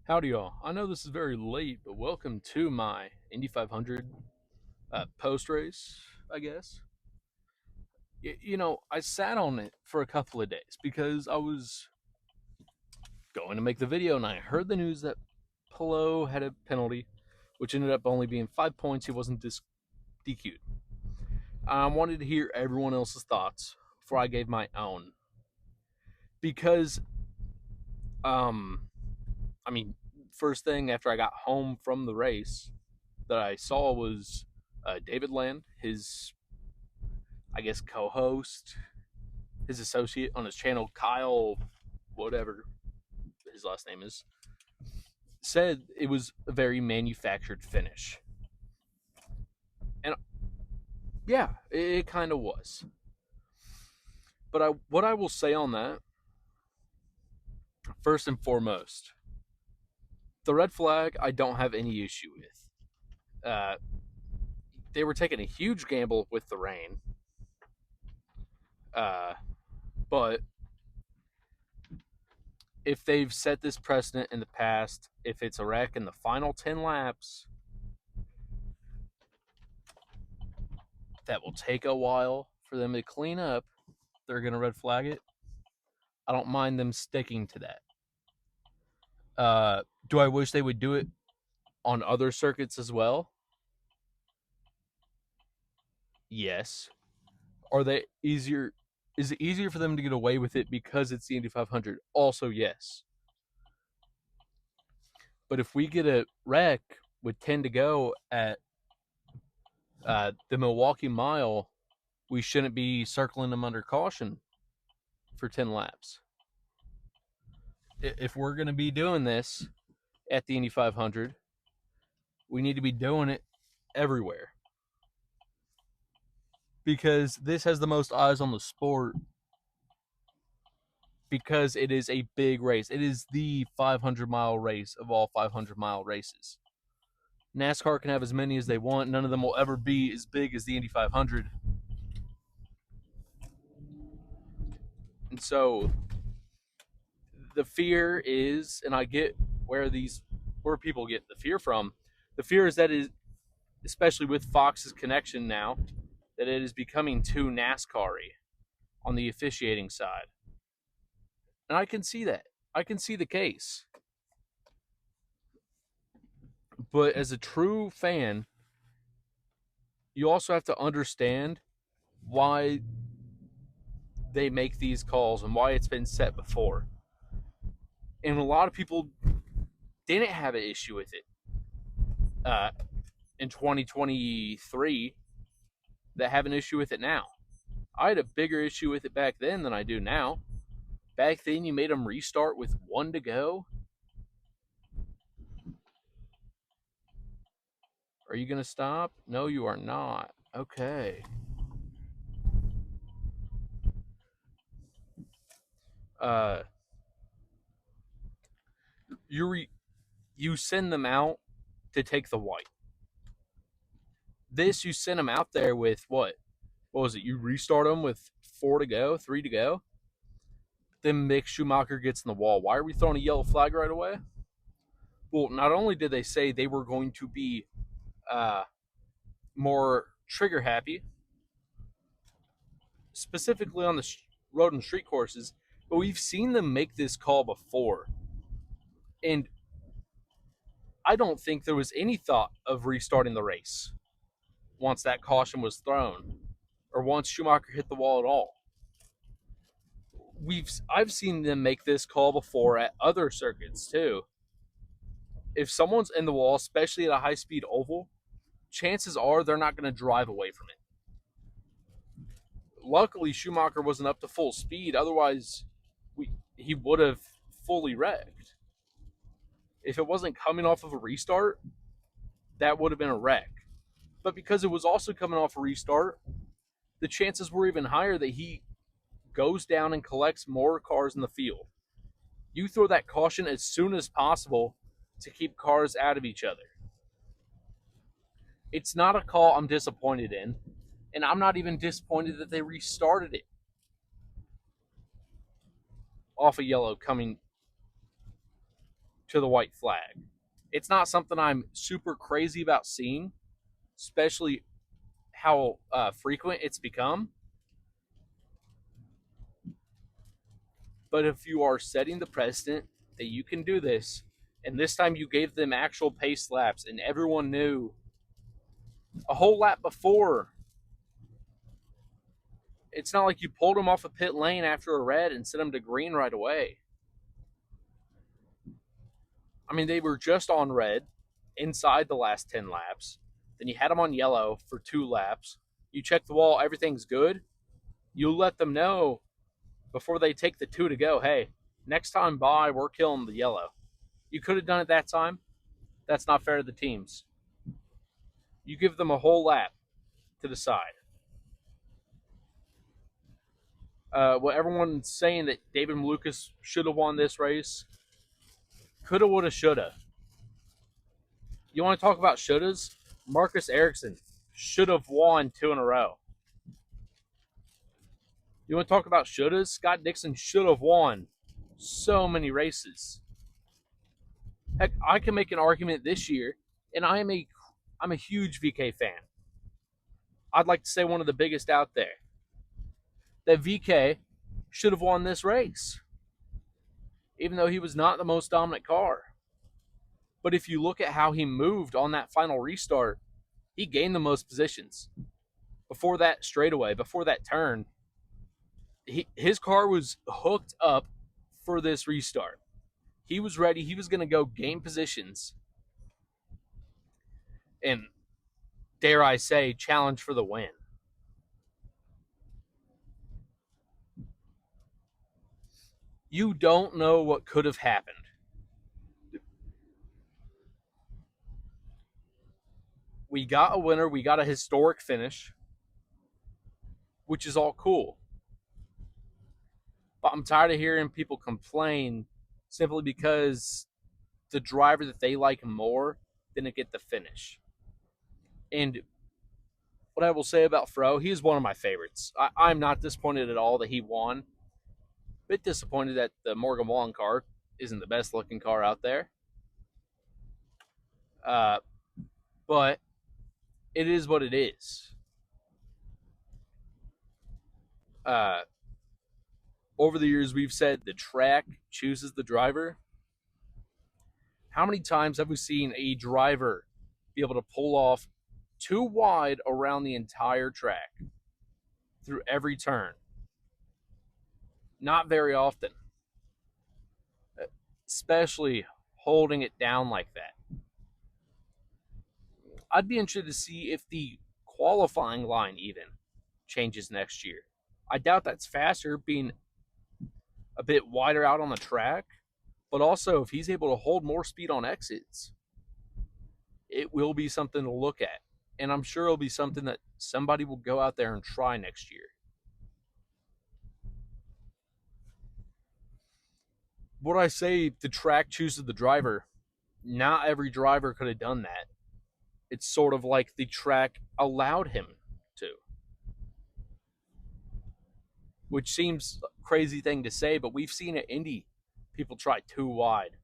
Howdy, y'all. I know this is very late, but welcome to my Indy 500 post race, I guess. I sat on it for a couple of days because I was going to make the video and I heard the news that Pillow had a penalty, which ended up only being 5 points. He wasn't DQ'd. I wanted to hear everyone else's thoughts before I gave my own. Because, um, I mean, first thing after I got home from the race that I saw was David Land, his, I guess, co-host, his associate on his channel, Kyle, whatever his last name is, said it was a very manufactured finish. And yeah, it kind of was. But what I will say on that, first and foremost, the red flag I don't have any issue with. They were taking a huge gamble with the rain. But if they've set this precedent in the past, if it's a wreck in the final 10 laps, that will take a while for them to clean up. They're going to red flag it. I don't mind them sticking to that. Do I wish they would do it on other circuits as well? Yes. Are they easier? Is it easier for them to get away with it because it's the Indy 500? Also, yes. But if we get a wreck with 10 to go at the Milwaukee Mile, we shouldn't be circling them under caution for 10 laps. If we're going to be doing this at the Indy 500, we need to be doing it everywhere. Because this has the most eyes on the sport, because it is a big race. It is the 500-mile race of all 500-mile races. NASCAR can have as many as they want. None of them will ever be as big as the Indy 500. And so the fear is, and I get where people get the fear from. The fear is that it is, especially with Fox's connection now, that it is becoming too NASCAR-y on the officiating side. And I can see that. I can see the case. But as a true fan, you also have to understand why they make these calls and why it's been set before. And a lot of people didn't have an issue with it in 2023 that have an issue with it now. I had a bigger issue with it back then than I do now. Back then, you made them restart with 1 to go. Are you going to stop? No, you are not. Okay. You send them out to take the white. This, you send them out there with what? What was it? You restart them with 4 to go, 3 to go. Then Mick Schumacher gets in the wall. Why are we throwing a yellow flag right away? Well, not only did they say they were going to be more trigger happy, specifically on the road and street courses, but we've seen them make this call before. And I don't think there was any thought of restarting the race once that caution was thrown, or once Schumacher hit the wall at all. I've seen them make this call before at other circuits too. If someone's in the wall, especially at a high-speed oval, chances are they're not going to drive away from it. Luckily, Schumacher wasn't up to full speed. Otherwise, he would have fully wrecked. If it wasn't coming off of a restart, that would have been a wreck. But because it was also coming off a restart, the chances were even higher that he goes down and collects more cars in the field. You throw that caution as soon as possible to keep cars out of each other. It's not a call I'm disappointed in, and I'm not even disappointed that they restarted it off a yellow coming. to the white flag. It's not something I'm super crazy about seeing, especially how frequent it's become. But if you are setting the precedent that you can do this, and this time you gave them actual pace laps, and everyone knew a whole lap before, it's not like you pulled them off a pit lane after a red and sent them to green right away. I mean, they were just on red inside the last 10 laps. Then you had them on yellow for 2 laps. You check the wall, everything's good. You let them know before they take the 2 to go, hey, next time by, we're killing the yellow. You could have done it that time. That's not fair to the teams. You give them a whole lap to decide. What everyone's saying that David Malukas should have won this race. Coulda, woulda, shoulda. You want to talk about shouldas? Marcus Ericsson should have won 2 in a row. You want to talk about shouldas? Scott Dixon should have won so many races. Heck, I can make an argument this year, and I'm a huge VK fan. I'd like to say one of the biggest out there. That VK should have won this race, even though he was not the most dominant car. But if you look at how he moved on that final restart, he gained the most positions. Before that straightaway, before that turn, his car was hooked up for this restart. He was ready. He was going to go gain positions and, dare I say, challenge for the win. You don't know what could have happened. We got a winner. We got a historic finish, which is all cool. But I'm tired of hearing people complain simply because the driver that they like more didn't get the finish. And what I will say about Fro, he is one of my favorites. I'm not disappointed at all that he won. Bit disappointed that the Morgan Wallen car isn't the best looking car out there. But it is what it is. Over the years, we've said the track chooses the driver. How many times have we seen a driver be able to pull off too wide around the entire track through every turn? Not very often, especially holding it down like that. I'd be interested to see if the qualifying line even changes next year. I doubt that's faster, being a bit wider out on the track, but also if he's able to hold more speed on exits, it will be something to look at. And I'm sure it'll be something that somebody will go out there and try next year. What I say, the track chooses the driver, not every driver could have done that. It's sort of like the track allowed him to. Which seems a crazy thing to say, but we've seen at Indy people try too wide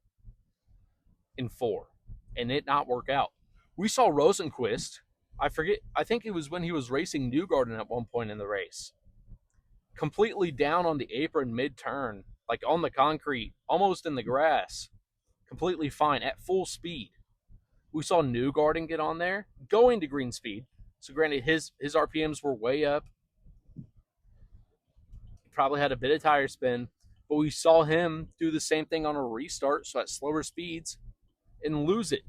in 4 and it not work out. We saw Rosenquist, I think it was when he was racing Newgarden at one point in the race, completely down on the apron mid-turn, like on the concrete, almost in the grass, completely fine at full speed. We saw Newgarden get on there, going to green speed. So granted, his RPMs were way up. He probably had a bit of tire spin, but we saw him do the same thing on a restart, so at slower speeds, and lose it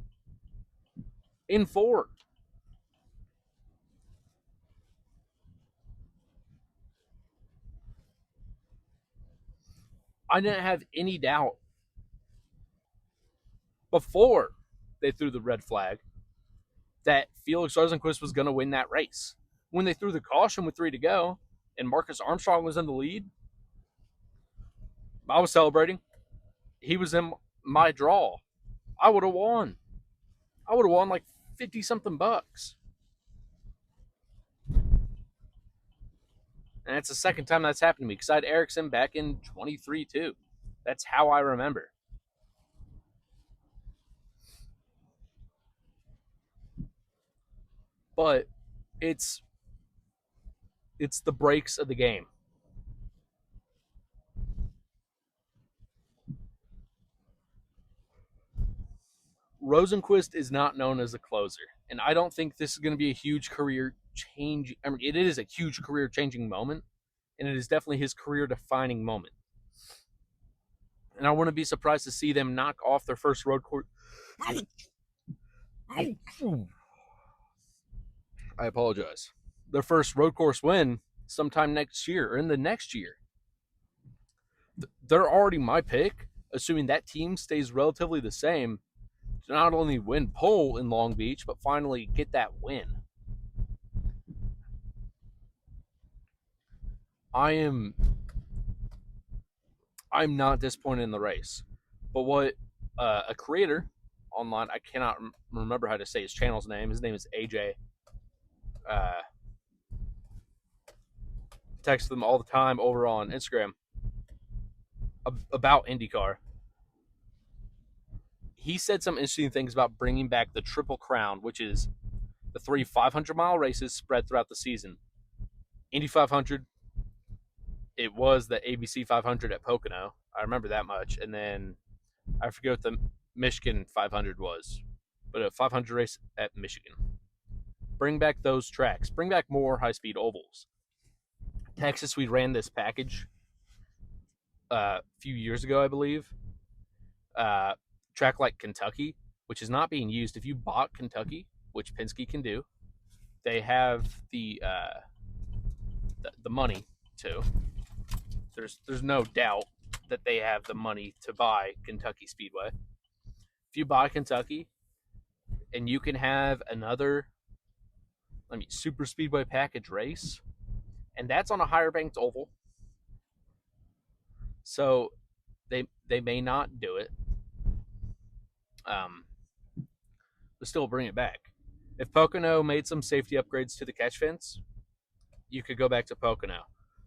in 4. I didn't have any doubt before they threw the red flag that Felix Rosenquist was going to win that race. When they threw the caution with 3 to go and Marcus Armstrong was in the lead, I was celebrating. He was in my draw. I would have won. I would have won like 50 something bucks. And it's the second time that's happened to me because I had Ericsson back in 23 too. That's how I remember. but it's the breaks of the game. Rosenquist is not known as a closer, and I don't think this is going to be a huge career change. I mean, it is a huge career changing moment, and it is definitely his career defining moment. And I wouldn't be surprised to see them knock off their first road course. I apologize. Their first road course win sometime next year or in the next year. They're already my pick, assuming that team stays relatively the same, to not only win pole in Long Beach, but finally get that win. I am I'm not disappointed in the race. But what a creator online, I cannot remember how to say his channel's name. His name is AJ. Uh, text them all the time over on Instagram about IndyCar. He said some interesting things about bringing back the Triple Crown, which is the three 500-mile races spread throughout the season. Indy 500, it was the ABC 500 at Pocono. I remember that much. And then I forget what the Michigan 500 was, but a 500 race at Michigan. Bring back those tracks. Bring back more high-speed ovals. Texas, we ran this package a few years ago, I believe. Track like Kentucky, which is not being used. If you bought Kentucky, which Penske can do, they have the money to. There's no doubt that they have the money to buy Kentucky Speedway. If you buy Kentucky, and you can have another, super speedway package race, and that's on a higher banked oval. So they may not do it, but still bring it back. If Pocono made some safety upgrades to the catch fence, you could go back to Pocono.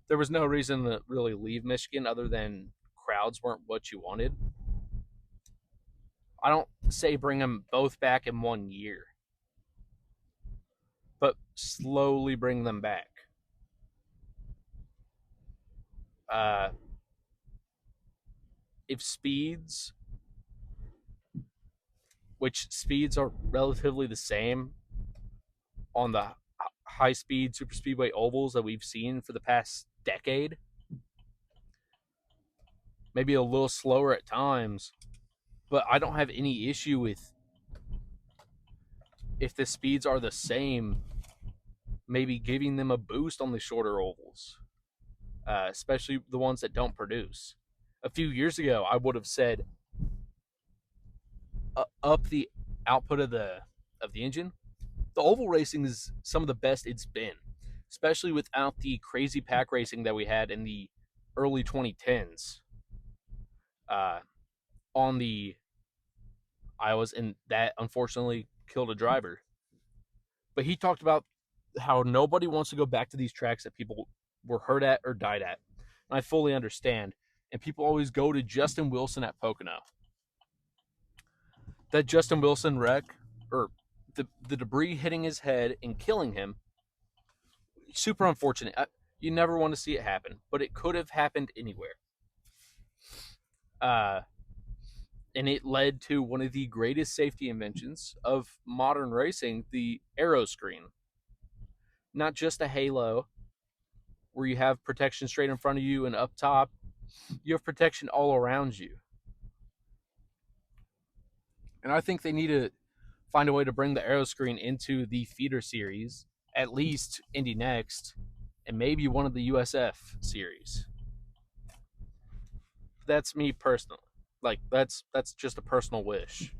There was no reason to really leave Michigan other than crowds weren't what you wanted. I don't say bring them both back in 1 year, but slowly bring them back. Uh, if speeds, which speeds are relatively the same on the high speed super speedway ovals that we've seen for the past decade, maybe a little slower at times, but I don't have any issue with if the speeds are the same, maybe giving them a boost on the shorter ovals, especially the ones that don't produce. A few years ago, I would have said up the output of the engine. The oval racing is some of the best it's been, especially without the crazy pack racing that we had in the early 2010s on the Iowas, and that unfortunately killed a driver. But he talked about how nobody wants to go back to these tracks that people were hurt at or died at. And I fully understand. And people always go to Justin Wilson at Pocono. That Justin Wilson wreck, or the debris hitting his head and killing him, super unfortunate. You never want to see it happen, but it could have happened anywhere. And it led to one of the greatest safety inventions of modern racing, the aero screen. Not just a halo where you have protection straight in front of you and up top, you have protection all around you. And I think they need to find a way to bring the aero screen into the feeder series, at least Indy Next, and maybe one of the USF series. That's me personally. Like that's just a personal wish.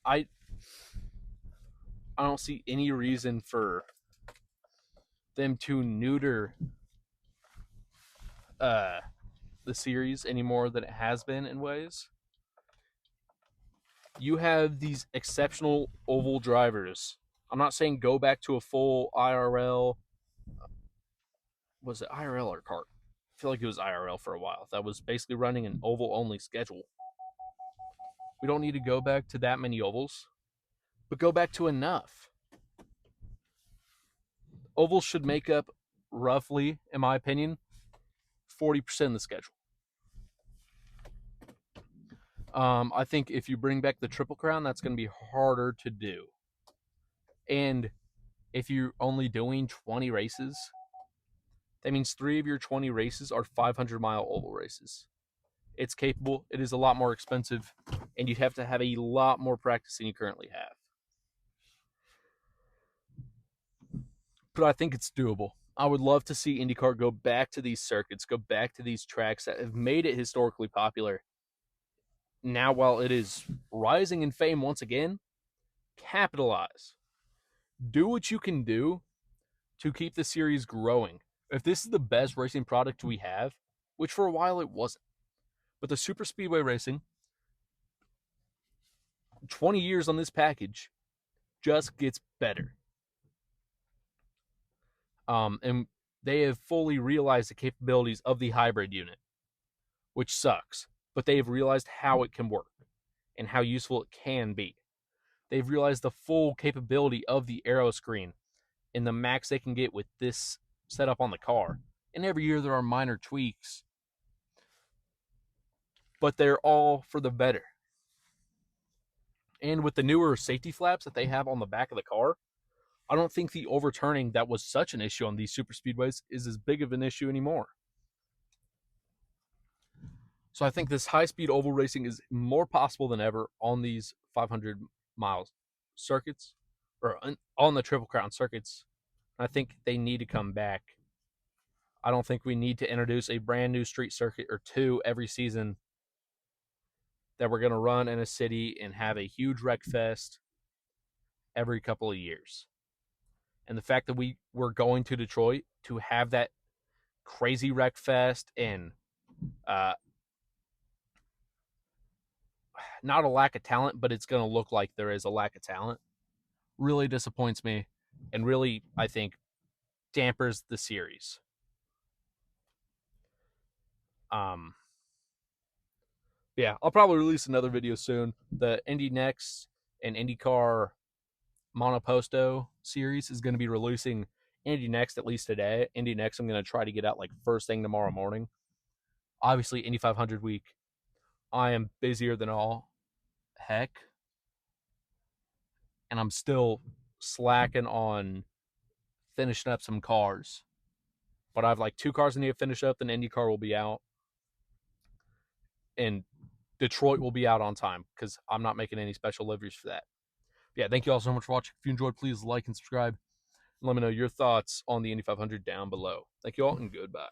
I don't see any reason for them to neuter the series any more than it has been in ways. You have these exceptional oval drivers. I'm not saying go back to a full IRL. Was it IRL or kart? I feel like it was IRL for a while. That was basically running an oval only schedule. We don't need to go back to that many ovals, but go back to enough. Ovals should make up roughly, in my opinion, 40% of the schedule. I think if you bring back the Triple Crown, that's going to be harder to do. And if you're only doing 20 races, that means 3 of your 20 races are 500-mile oval races. It's capable. It is a lot more expensive, and you'd have to have a lot more practice than you currently have. But I think it's doable. I would love to see IndyCar go back to these circuits, go back to these tracks that have made it historically popular. Now, while it is rising in fame once again, capitalize. Do what you can do to keep the series growing. If this is the best racing product we have, which for a while it wasn't, but the super speedway racing, 20 years on this package, just gets better. And they have fully realized the capabilities of the hybrid unit, which sucks, but they have realized how it can work and how useful it can be. They've realized the full capability of the aero screen and the max they can get with this setup on the car. And every year there are minor tweaks, but they're all for the better. And with the newer safety flaps that they have on the back of the car, I don't think the overturning that was such an issue on these super speedways is as big of an issue anymore. So I think this high-speed oval racing is more possible than ever on these 500-mile circuits, or on the Triple Crown circuits. I think they need to come back. I don't think we need to introduce a brand new street circuit or two every season that we're going to run in a city and have a huge wreck fest every couple of years. And the fact that we're going to Detroit to have that crazy wreck fest and not a lack of talent, but it's going to look like there is a lack of talent, really disappoints me and really, I think, dampers the series. Yeah, I'll probably release another video soon. The Indy Next and IndyCar Monoposto series is going to be releasing Indy Next at least today. Indy Next I'm going to try to get out like first thing tomorrow morning. Obviously, Indy 500 week, I am busier than all heck. And I'm still slacking on finishing up some cars. But I have like 2 cars I need to finish up, then IndyCar will be out. And Detroit will be out on time because I'm not making any special liveries for that. Yeah, thank you all so much for watching. If you enjoyed, please like and subscribe. And let me know your thoughts on the Indy 500 down below. Thank you all, and goodbye.